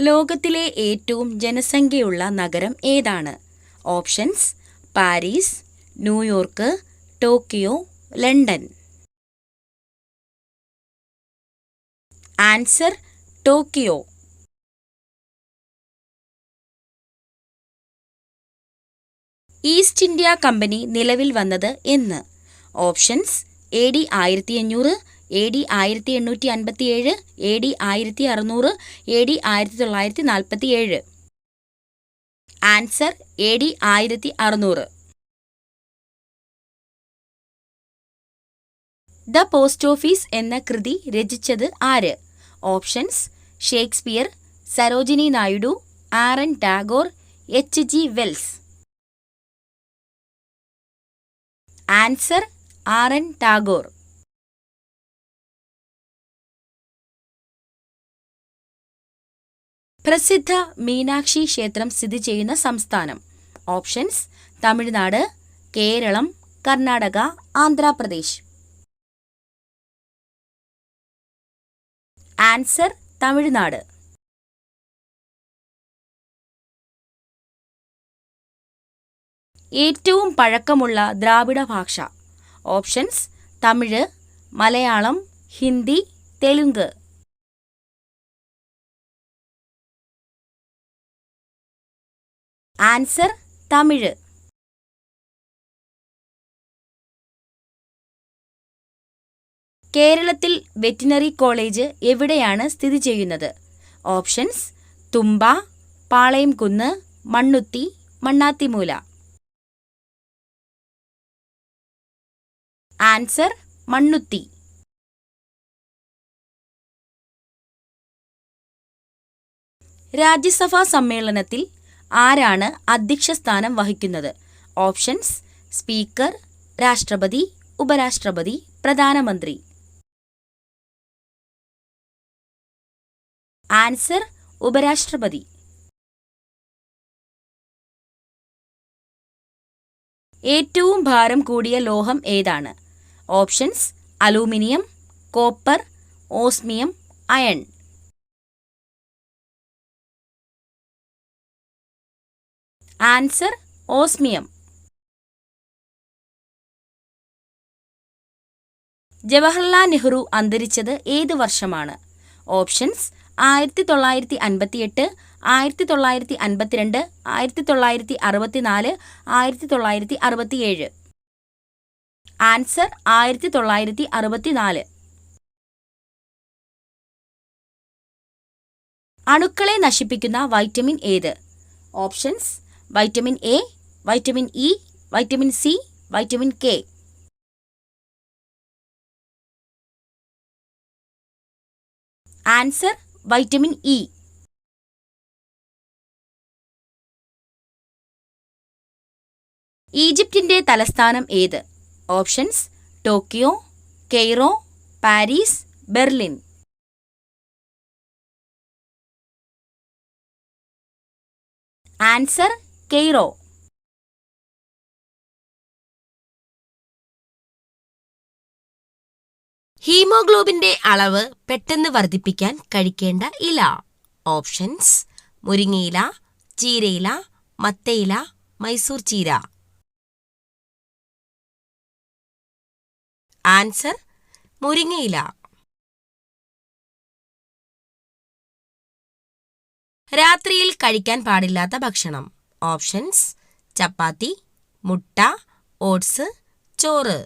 ലോകത്തിലെ ഏറ്റവും ജനസംഖ്യയുള്ള നഗരം ഏതാണ്? Options: Paris, New York, Tokyo, London. Answer: Tokyo. East India company നിലവിൽ വന്നത് എന്ന്? Options: AD 1500, AD 1857, AD 1600, AD 1947. Answer: AD 1600. The post office എന്ന കൃതി രചിച്ചത് ആര്? Options: Shakespeare, Sarojini Naidu, R N. Tagore, H.G. Wells. Answer: R N. Tagore. പ്രസിദ്ധ മീനാക്ഷി ക്ഷേത്രം സ്ഥിതി ചെയ്യുന്ന സംസ്ഥാനം? ഓപ്ഷൻസ്: തമിഴ്നാട്, കേരളം, കർണാടക, ആന്ധ്രാപ്രദേശ്. ആൻസർ: തമിഴ്നാട്. ഏറ്റവും പഴക്കമുള്ള ദ്രാവിഡ ഭാഷ? ഓപ്ഷൻസ്: തമിഴ്, മലയാളം, ഹിന്ദി, തെലുങ്ക്. ആൻസർ: തമിഴ്. കേരളത്തിൽ വെറ്റിനറി കോളേജ് എവിടെയാണ് സ്ഥിതി ചെയ്യുന്നത്? ഓപ്ഷൻസ്: തുമ്പ, പാളയംകുന്ന്, മണ്ണുത്തി, മണ്ണാത്തിമൂല. ആൻസർ: മണ്ണുത്തി. രാജ്യസഭാ സമ്മേളനത്തിൽ ആരാണ് അധ്യക്ഷ സ്ഥാനം വഹിക്കുന്നത്? ഓപ്ഷൻസ്: സ്പീക്കർ, രാഷ്ട്രപതി, ഉപരാഷ്ട്രപതി, പ്രധാനമന്ത്രി. ആൻസർ: ഉപരാഷ്ട്രപതി. ഏറ്റവും ഭാരം കൂടിയ ലോഹം ഏതാണ്? Options: aluminium, copper, osmium, iron. Answer: osmium. Jawaharlal Nehru അന്തരിച്ചത് ഏത് വർഷമാണ്? ഓപ്ഷൻസ്: 1958, 1952, 1964, 1967. ആൻസർ: 1964. അണുക്കളെ നശിപ്പിക്കുന്ന വൈറ്റമിൻ ഏത്? Options: vitamin A, vitamin E, vitamin C, vitamin K. Answer: vitamin E. ഈജിപ്തിന്റെ തലസ്ഥാനം ഏത്? Options: Tokyo, Cairo, Paris, Berlin. Answer: Cairo. ഹീമോഗ്ലോബിന്റെ അളവ് പെട്ടെന്ന് വർദ്ധിപ്പിക്കാൻ കഴിക്കേണ്ട ഇല? ഓപ്ഷൻസ്: മുരിങ്ങയില, ചീരയില, മത്തയില, മൈസൂർ ചീര. ആൻസർ: മുരിങ്ങയില. രാത്രിയിൽ കഴിക്കാൻ പാടില്ലാത്ത ഭക്ഷണം? ഓപ്ഷൻസ്: ചപ്പാത്തി, മുട്ട, ഓട്സ്, ചോറ്.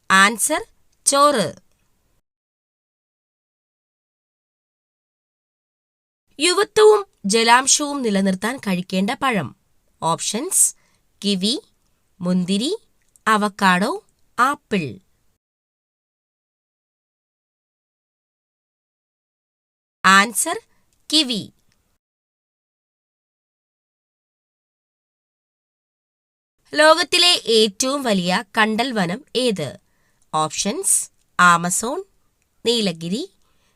ആൻസർ: ചോറ്. യുവത്വവും ജലാംശവും നിലനിർത്താൻ കഴിക്കേണ്ട പഴം? ഓപ്ഷൻസ്: കിവി, മുന്തിരി, അവക്കാഡോ, ആപ്പിൾ. Answer: kiwi. ലോകത്തിലെ ഏറ്റവും വലിയ കണ്ടൽ വനം ഏത്? Options: Amazon, Nilgiri,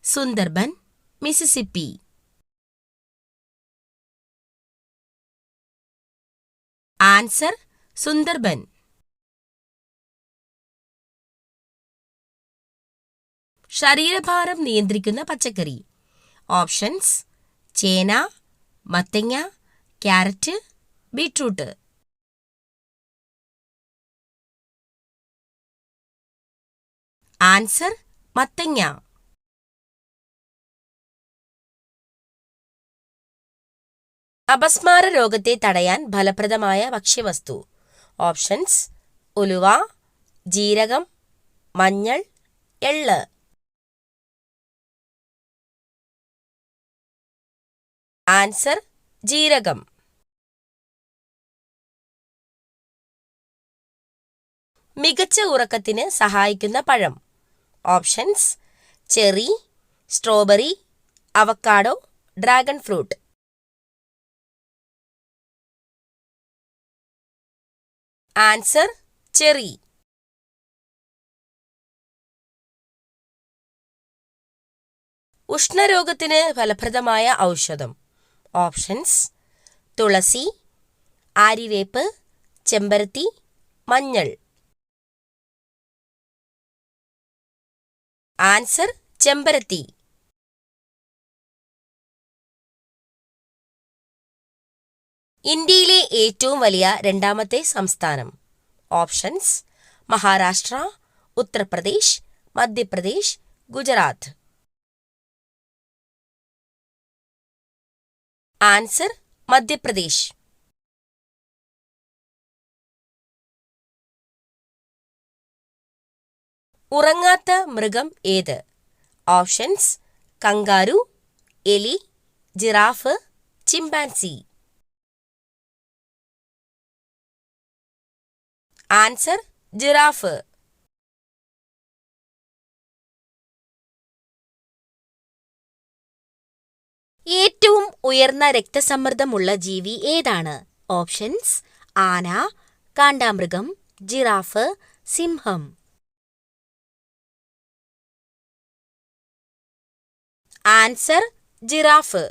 Sundarban, Mississippi. Answer: Sundarban. ശരീരഭാരം നിയന്ത്രിക്കുന്ന പച്ചക്കറി? ഓപ്ഷൻസ്: ചേന, മത്തങ്ങ, ക്യാരറ്റ്, ബീട്രൂട്ട്. ആൻസർ: മത്തങ്ങ. അപസ്മാര രോഗത്തെ തടയാൻ ഫലപ്രദമായ ഭക്ഷ്യവസ്തു? ഓപ്ഷൻസ്: ഉലുവ, ജീരകം, മഞ്ഞൾ, എള്ള്. ആൻസർ: ജീരകം. മികച്ച ഉറക്കത്തിന് സഹായിക്കുന്ന പഴം? Options: cherry, strawberry, avocado, dragon fruit. Answer: cherry. ഉഷ്ണരോഗത്തിന് ഫലപ്രദമായ ഔഷധം? ഓപ്ഷൻസ്: തുളസി, ആര്യവേപ്പ്, ചെമ്പരത്തി, മഞ്ഞൾ. ആൻസർ: ചെമ്പരത്തി. ഇന്ത്യയിലെ ഏറ്റവും വലിയ രണ്ടാമത്തെ സംസ്ഥാനം? ഓപ്ഷൻസ്: മഹാരാഷ്ട്ര, ഉത്തർപ്രദേശ്, മധ്യപ്രദേശ്, ഗുജറാത്ത്. ആൻസർ: മധ്യപ്രദേശ്. ഉറങ്ങാത്ത മൃഗം ഏത്? ഓപ്ഷൻസ്: കങ്കാരു, എലി, ജിറാഫ്, ചിമ്പാൻസി. Answer: giraffe. ഏറ്റവും ഉയർന്ന രക്തസമ്മർദ്ദമുള്ള ജീവി ഏതാണ്? ഓപ്ഷൻസ്: ആന, കാണ്ടാമൃഗം, ജിറാഫ്, സിംഹം. Answer: giraffe.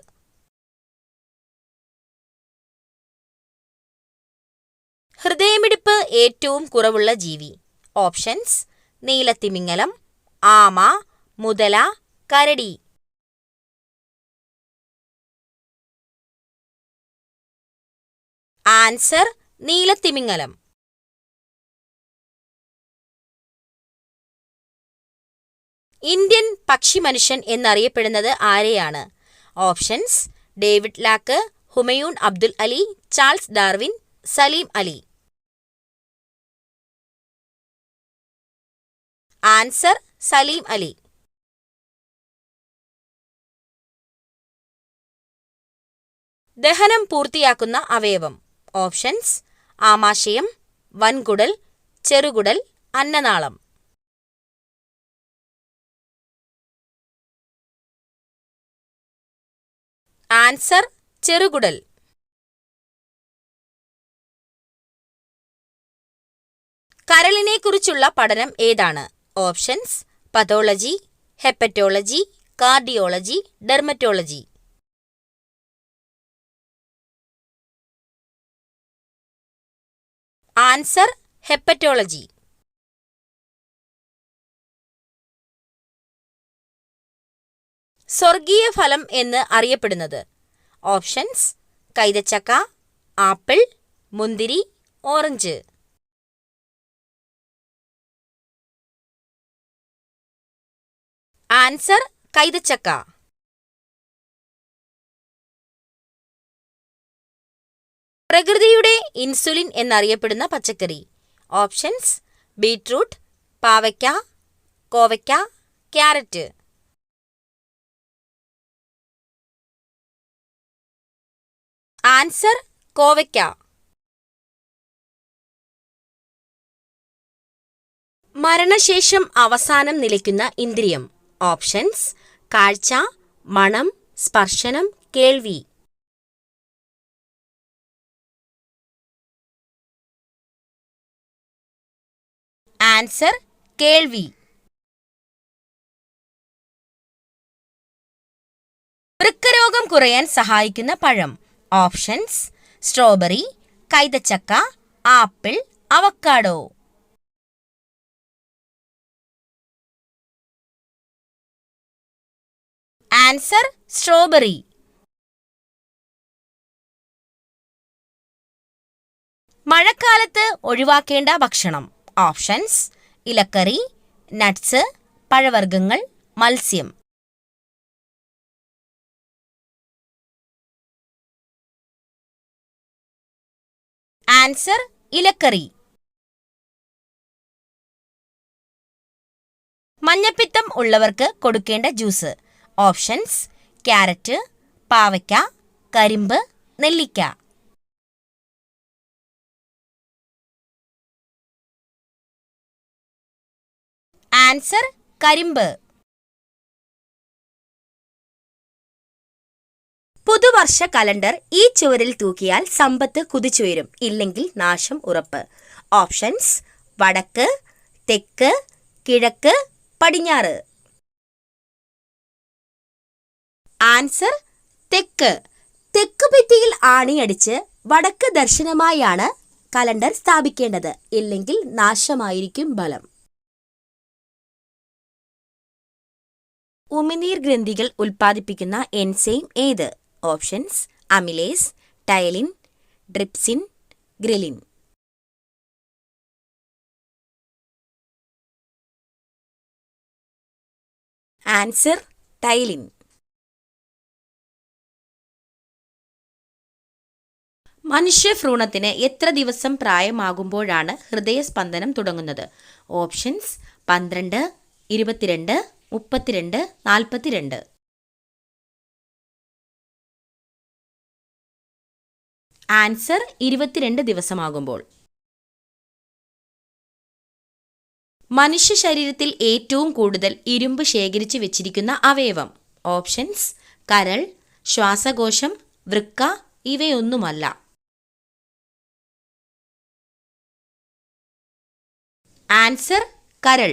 ഹൃദയമിടിപ്പ് ഏറ്റവും കുറവുള്ള ജീവി? ഓപ്ഷൻസ്: നീലത്തിമിംഗലം, ആമ, മുതല, കരടി. ആൻസർ: നീലത്തിമിംഗലം. ഇന്ത്യൻ പക്ഷിമനുഷ്യൻ എന്നറിയപ്പെടുന്നത് ആരെയാണ്? Options: David Lack, Humayun Abdul Ali, Charles Darwin, Salim Ali. Answer: Salim Ali. ദഹനം പൂർത്തിയാക്കുന്ന അവയവം? ഓപ്ഷൻസ്: ആമാശയം, വൻകുടൽ, ചെറുകുടൽ, അന്നനാളം. ആൻസർ: ചെറുകുടൽ. കരളിനെ കുറിച്ചുള്ള പഠനം ഏതാണ്? Options: pathology, hepatology, cardiology, dermatology. Answer: hepatology. സ്വർഗീയ ഫലം എന്ന് അറിയപ്പെടുന്നത്? ഓപ്ഷൻസ്: കൈതച്ചക്ക, ആപ്പിൾ, മുന്തിരി, ഓറഞ്ച്. ആൻസർ: കൈതച്ചക്ക. പ്രകൃതിയുടെ ഇൻസുലിൻ എന്നറിയപ്പെടുന്ന പച്ചക്കറി? ഓപ്ഷൻസ്: ബീട്രൂട്ട്, പാവയ്ക്ക, കോവയ്ക്ക, ക്യാരറ്റ്. ആൻസർ: കോവയ്ക്ക. മരണശേഷം അവസാനം നിലയ്ക്കുന്ന ഇന്ദ്രിയം? ഓപ്ഷൻസ്: കാഴ്ച, മണം, സ്പർശനം, കേൾവി. ആൻസർ: കേൾവി. വൃക്കരോഗം കുറയാൻ സഹായിക്കുന്ന പഴം? ഓപ്ഷൻസ്: സ്ട്രോബെറി, കൈതച്ചക്ക, ആപ്പിൾ, അവക്കാഡോ. Answer strawberry. മഴക്കാലത്ത് ഒഴിവാക്കേണ്ട ഭക്ഷണം. ഓപ്ഷൻസ്: ഇലക്കറി, നട്ട്സ്, പഴവർഗ്ഗങ്ങൾ, മത്സ്യം. ആൻസർ: ഇലക്കറി. മഞ്ഞപ്പിത്തം ഉള്ളവർക്ക് കൊടുക്കേണ്ട ജ്യൂസ്. ഓപ്ഷൻസ്: ക്യാരറ്റ്, പാവയ്ക്ക, കരിമ്പ്, നെല്ലിക്ക. ആൻസർ: കരിമ്പ്. പുതുവർഷ കലണ്ടർ ഈ ചുവരിൽ തൂക്കിയാൽ സമ്പത്ത് കുതിച്ചുയരും, ഇല്ലെങ്കിൽ നാശം ഉറപ്പ്. ഓപ്ഷൻസ്: വടക്ക്, തെക്ക്, കിഴക്ക്, പടിഞ്ഞാറ്. ആൻസർ: തെക്ക്. തെക്ക് ഭിത്തിയിൽ ആണിയടിച്ച് വടക്ക് ദർശനമായാണ് കലണ്ടർ സ്ഥാപിക്കേണ്ടത്, ഇല്ലെങ്കിൽ നാശമായിരിക്കും ഫലം. ഉമിനീർ ഗ്രന്ഥികൾ ഉൽപ്പാദിപ്പിക്കുന്ന എൻസൈം ഏത്? Options: amylase, ptyalin, trypsin, ghrelin. Answer: ptyalin. മനുഷ്യഭ്രൂണത്തിന് എത്ര ദിവസം പ്രായമാകുമ്പോഴാണ് ഹൃദയസ്പന്ദനം തുടങ്ങുന്നത്? ഓപ്ഷൻസ്: 12, 22, 32, 42. ആൻസർ: 22 ദിവസമാകുമ്പോൾ. മനുഷ്യ ശരീരത്തിൽ ഏറ്റവും കൂടുതൽ ഇരുമ്പ് ശേഖരിച്ചു വെച്ചിരിക്കുന്ന അവയവം. ഓപ്ഷൻസ്: കരൾ, ശ്വാസകോശം, വൃക്ക, ഇവയൊന്നുമല്ല. ആൻസർ: കരൾ.